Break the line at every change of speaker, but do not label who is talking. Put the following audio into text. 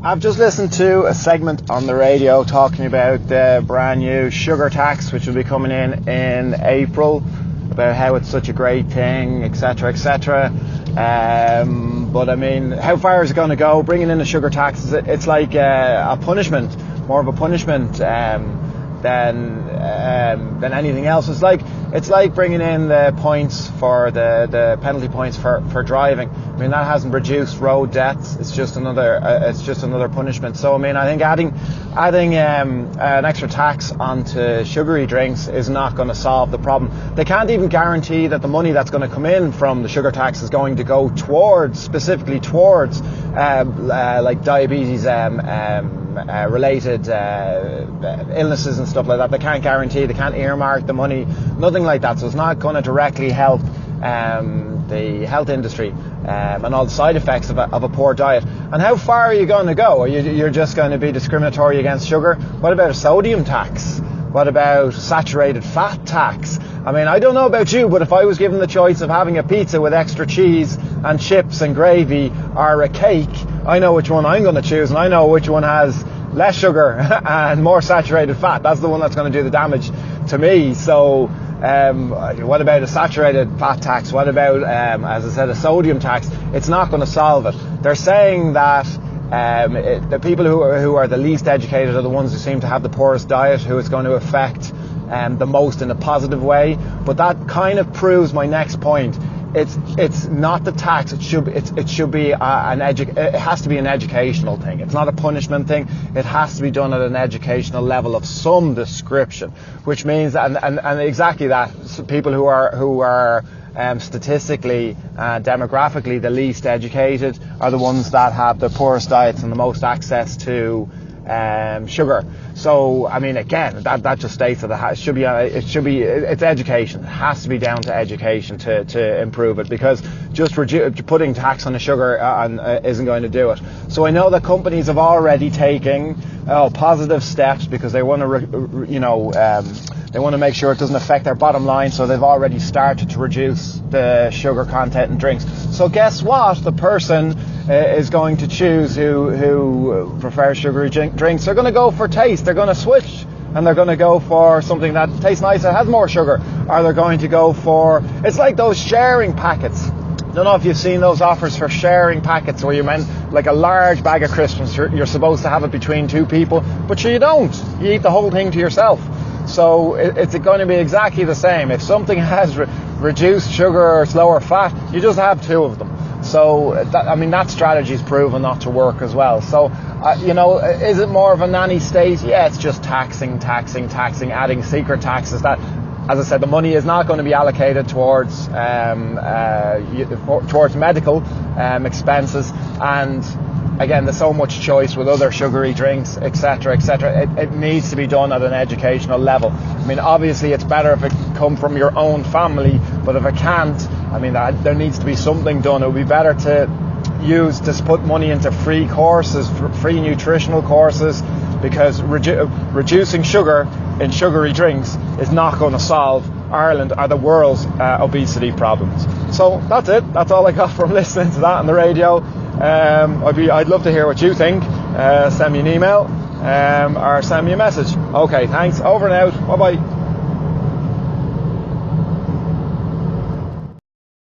I've just listened to a segment on the radio talking about the brand new sugar tax, which will be coming in April, about how it's such a great thing, etc., etc. But I mean, how far is it going to go? Bringing in a sugar tax, it's like a punishment, more of a punishment than anything else. It's like bringing in the points for the penalty points for driving. I mean, that hasn't reduced road deaths. It's just another punishment. So I mean, I think adding an extra tax onto sugary drinks is not going to solve the problem. They can't even guarantee that the money that's going to come in from the sugar tax is going to go specifically towards like diabetes related illnesses and stuff like that. They can't guarantee, they can't earmark the money, nothing like that. So it's not going to directly help the health industry and all the side effects of a poor diet. And how far are you going to go? You're just going to be discriminatory against sugar? What about a sodium tax? What about saturated fat tax? I mean, I don't know about you, but if I was given the choice of having a pizza with extra cheese and chips and gravy or a cake, I know which one I'm going to choose, and I know which one has less sugar and more saturated fat. That's the one that's going to do the damage to me. So what about a saturated fat tax? What about, as I said, a sodium tax? It's not going to solve it. They're saying that the people who are the least educated are the ones who seem to have the poorest diet, who it's going to affect the most in a positive way. But that kind of proves my next point. It's not the tax. It should be it has to be an educational thing. It's not a punishment thing. It has to be done at an educational level of some description, which means and exactly that. So people who are statistically, demographically the least educated are the ones that have the poorest diets and the most access to sugar. So I mean, again, that just states that it's education. It has to be down to education to improve it, because just putting tax on the sugar isn't going to do it. So I know that companies have already taken positive steps, because they want to they want to make sure it doesn't affect their bottom line, so they've already started to reduce the sugar content in drinks. So guess what? The person is going to choose who prefers sugary drinks. They're going to go for taste. They're going to switch, and they're going to go for something that tastes nicer, has more sugar, or they're going to go for, it's like those sharing packets. I don't know if you've seen those offers for sharing packets where you meant like a large bag of crisps. You're supposed to have it between two people, but you don't. You eat the whole thing to yourself. So it's going to be exactly the same. If something has reduced sugar or it's lower fat, you just have two of them. So that strategy is proven not to work as well. So is it more of a nanny state? Yeah, it's just taxing, adding secret taxes that, as I said, the money is not going to be allocated towards medical expenses. And again, there's so much choice with other sugary drinks, etc., etc. It needs to be done at an educational level. I mean, obviously, it's better if it come from your own family, but if it can't, I mean, there needs to be something done. It would be better to put money into free courses, free nutritional courses, because reducing sugar in sugary drinks is not going to solve Ireland or the world's obesity problems. So that's it. That's all I got from listening to that on the radio. I'd love to hear what you think. Send me an email or send me a message. Okay, thanks. Over and out. Bye bye.